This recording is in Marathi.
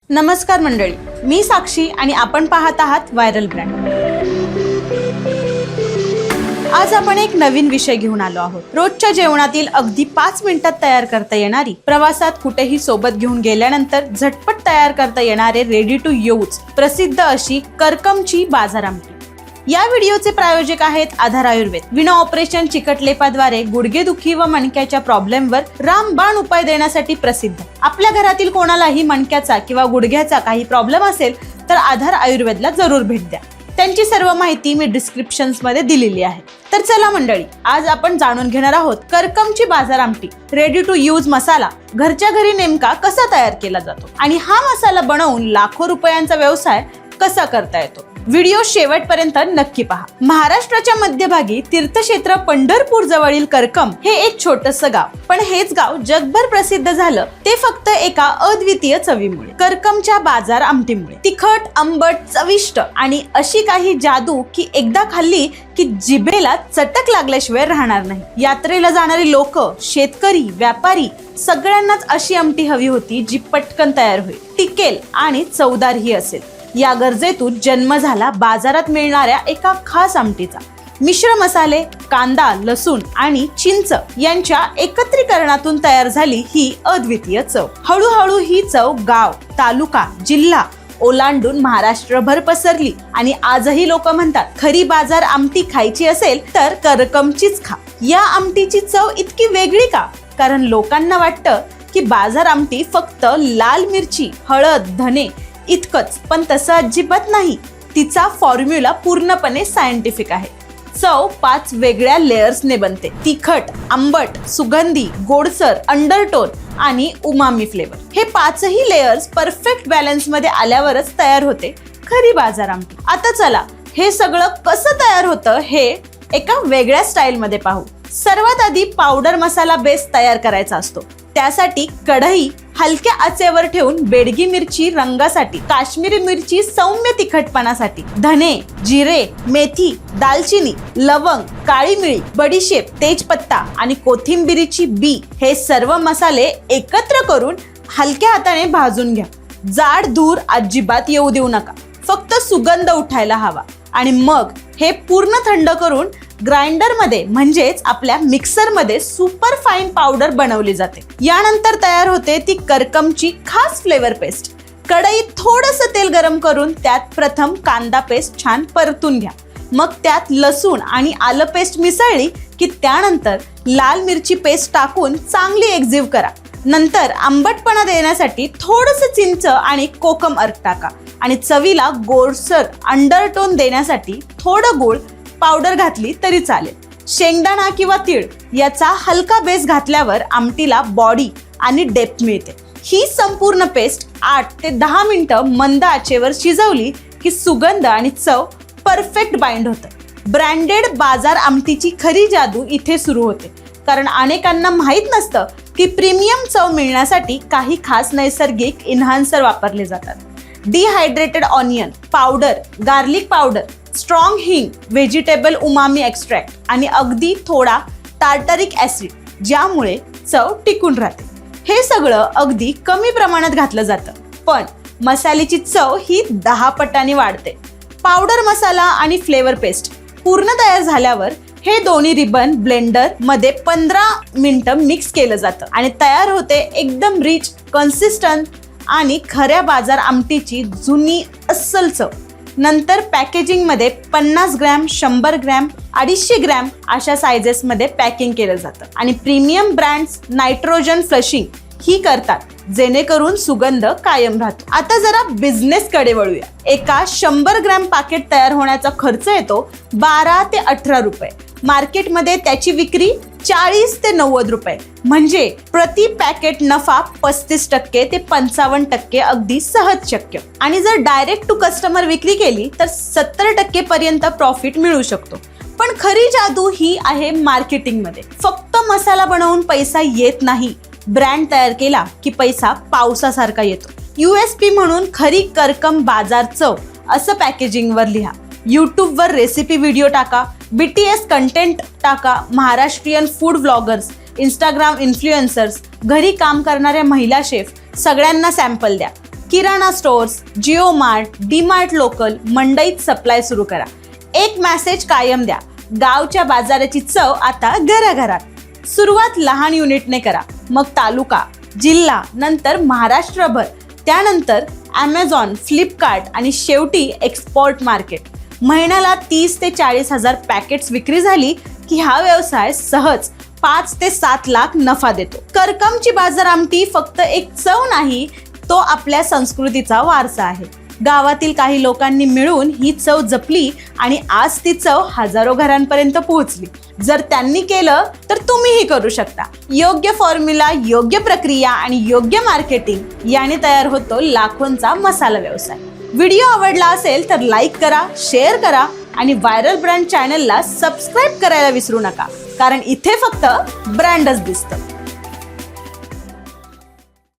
नमस्कार मंडळी, मी साक्षी आणि आपण पाहत आहात व्हायरल ब्रँड। आज आपण एक नवीन विषय घेऊन आलो आहोत। रोजच्या जेवणातील अगदी 5 मिनिटात तयार करता येणारी, प्रवासात कुठेही सोबत घेऊन गेल्यानंतर झटपट तयार करता येणारे रेडी टू यूज प्रसिद्ध अशी करकमची बाजार आमटी। या व्हिडिओचे प्रायोजक आहेत आधार आयुर्वेद। विना ऑपरेशन चिकटलेपाद्वारे गुडघेदुखी व मणक्याच्या प्रॉब्लेमवर रामबाण उपाय देण्यासाठी प्रसिद्ध। आपल्या घरातील कोणालाही मणक्याचा किंवा गुडघ्याचा काही प्रॉब्लेम असेल तर आधार आयुर्वेदला जरूर भेट द्या। त्यांची सर्व माहिती मी डिस्क्रिप्शन्स मध्ये दिलेली आहे। तर चला मंडळी, आज आपण जाणून घेणार आहोत करकमची बाजार आमटी रेडी टू यूज मसाला घरच्या घरी नेमका कसा तयार केला जातो आणि हा मसाला बनवून लाखो रुपयांचा व्यवसाय कसा करता येतो। व्हिडिओ शेवटपर्यंत नक्की पहा। महाराष्ट्राच्या मध्यभागी तीर्थक्षेत्र पंढरपूर जवळील करकम हे एक छोटस गाव, पण हेच गाव जगभर प्रसिद्ध झालं ते फक्त एका अद्वितीय चवीमुळे, करकमच्या बाजार आमटीमुळे। तिखट, आंबट, चविष्ट आणि अशी काही जादू की एकदा खाल्ली की जिभेला चटक लागल्याशिवाय राहणार नाही। यात्रेला जाणारी लोक, शेतकरी, व्यापारी सगळ्यांनाच अशी आमटी हवी होती जी पटकन तयार होईल, टिकेल आणि चवदारही असेल। या गरजेतून जन्म झाला बाजारात मिळणाऱ्या एका खास आमटीचा। मिश्र मसाले, कांदा, लसूण आणि चिंच यांच्या एकत्रीकरणातून तयार झाली ही अद्वितीय चव। हळूहळू ही चव गाव, तालुका, जिल्हा ओलांडून महाराष्ट्रभर पसरली आणि आजही लोक म्हणतात खरी बाजार आमटी खायची असेल तर करकमचीच खा। या आमटीची चव इतकी वेगळी का? कारण लोकांना वाटतं की बाजार आमटी फक्त लाल मिरची, हळद, धने इतकंच, पण तसं अजिबात नाही। तिचा फॉर्म्युला पूर्णपणे सायंटिफिक आहे। चव 5 वेगळ्या लेयर्सने बनते: तिखट, आंबट, सुगंधी, गोडसर, अंडरटोन आणि उमामी फ्लेवर। हे 5ही लेयर्स परफेक्ट बॅलन्स मध्ये आल्यावरच तयार होते खरी बाजार आमटी। आता चला हे सगळं कसं तयार होतं हे एका वेगळ्या स्टाईल मध्ये पाहू। सर्वात आधी पावडर मसाला बेस तयार करायचा असतो। त्यासाठी कढई हलक्या आचेवर ठेवून बेडगी मिरची रंगासाठी, काश्मीरी मिरची सौम्य तिखटपणासाठी, धने, जिरे, मेथी, दालचिनी, लवंग, काळी मिरी, बडीशेप, तेजपत्ता आणि कोथिंबिरीची बी हे सर्व मसाले एकत्र करून हलक्या हाताने भाजून घ्या। जाड धूर अजिबात येऊ देऊ नका, फक्त सुगंध उठायला हवा। आणि मग हे पूर्ण थंड करून ग्राइंडर मध्ये म्हणजेच आपल्या मिक्सर मध्ये सुपर फाईन पावडर बनवली जाते। यानंतर तयार होते ती करकमची खास फ्लेवर पेस्ट। कढईत थोडंसं तेल गरम करून त्यात प्रथम कांदा पेस्ट छान परतून घ्या। मग त्यात लसूण आणि आलं पेस्ट मिसळली की त्यानंतर लाल मिरची पेस्ट टाकून चांगली एक्झिव्ह करा। नंतर आंबटपणा देण्यासाठी थोडंसं चिंच आणि कोकम अर्क टाका आणि चवीला गोडसर अंडरटोन देण्यासाठी थोडं गूळ पावडर घातली तरी चालेल। शेंगदाणा किंवा तीळ याचा हलका बेस घातल्यावर आमटीला बॉडी आणि डेप्थ मिळते। ही संपूर्ण पेस्ट 8 ते 10 मिनिटं मंद आचेवर शिजवली की सुगंध आणि चव परफेक्ट बाइंड होतं। ब्रँडेड बाजार आमटीची खरी जादू इथे सुरू होते, कारण अनेकांना माहीत नसतं की प्रीमियम चव मिळण्यासाठी काही खास नैसर्गिक इन्हान्सर वापरले जातात। Dehydrated onion powder, garlic powder, strong हिंग, व्हेजिटेबल उमामी एक्स्ट्रॅक्ट आणि अगदी थोडा टार्टरिक ऍसिड, ज्यामुळे चव टिकून राहते। हे सगळं अगदी कमी प्रमाणात घातलं जातं, पण मसाल्याची चव ही 10 पटांनी वाढते। पावडर मसाला आणि फ्लेवर पेस्ट पूर्ण तयार झाल्यावर हे दोन्ही रिबन ब्लेंडर मध्ये 15 मिनिटं मिक्स केलं जातं आणि तयार होते एकदम रिच, कन्सिस्टंट आणि खऱ्या बाजार आमटीची जुनी अस्सल चव। नंतर पॅकेजिंग मध्ये 50 ग्रॅम, 100 ग्रॅम, 250 ग्रॅम अशा साइजेस मध्ये पॅकिंग केलं जातं आणि प्रीमियम ब्रँड्स नायट्रोजन फ्लशिंग ही करतात, जेणेकरून सुगंध कायम राहतो। आता जरा बिझनेस कडे वळूया। एका 100 ग्रॅम पॅकेट तयार होण्याचा खर्च येतो 12 ते 18 रुपये। मार्केटमध्ये त्याची विक्री 40 ते 90 रुपये, म्हणजे प्रति पॅकेट नफा 35% ते 55% अगदी सहज शक्य। आणि जर डायरेक्ट टू कस्टमर विक्री केली तर 70% पर्यंत प्रॉफिट मिळू शकतो। पण खरी जादू ही आहे मार्केटिंग मध्ये। फक्त मसाला बनवून पैसा येत नाही, ब्रँड तयार केला की पैसा पावसासारखा येतो। USP म्हणून खरी करकम बाजार चव असं पॅकेजिंग वर लिहा। YouTube वर रेसिपी व्हिडिओ टाका, BTS कंटेंट टाका, Maharashtrian food vloggers, Instagram influencers, घरी काम करणाऱ्या महिला शेफ सगळ्यांना सॅम्पल द्या। किराणा stores, Jio Mart, D Mart local, मंडईत सप्लाय सुरू करा. एक मेसेज कायम द्या, गावच्या बाजाराची चव आता घराघरात. सुरुवात लहान युनिटने करा, मग तालुका, जिल्हा, नंतर महाराष्ट्रभर, त्यानंतर ॲमेझॉन, फ्लिपकार्ट आणि शेवटी एक्सपोर्ट मार्केट. महिन्याला 30 ते 40 हजार पॅकेट्स विक्री झाली की हा व्यवसाय सहज 5 ते 7 लाख नफा देतो. करकमची बाजार आमटी फक्त एक चव नाही, तो आपल्या संस्कृतीचा वारसा आहे. गावातील काही लोकांनी मिळून ही चव जपली आणि आज ती चव हजारो घरांपर्यंत पोहोचली. जर त्यांनी केलं तर तुम्हीही करू शकता. योग्य फॉर्म्युला, योग्य प्रक्रिया आणि योग्य मार्केटिंग याने तयार होतो लाखोंचा मसाला व्यवसाय. व्हिडिओ आवडला असेल तर लाईक करा, शेअर करा आणि व्हायरल ब्रँड चॅनलला सबस्क्राईब करायला विसरू नका, कारण इथे फक्त ब्रँडच दिसतं.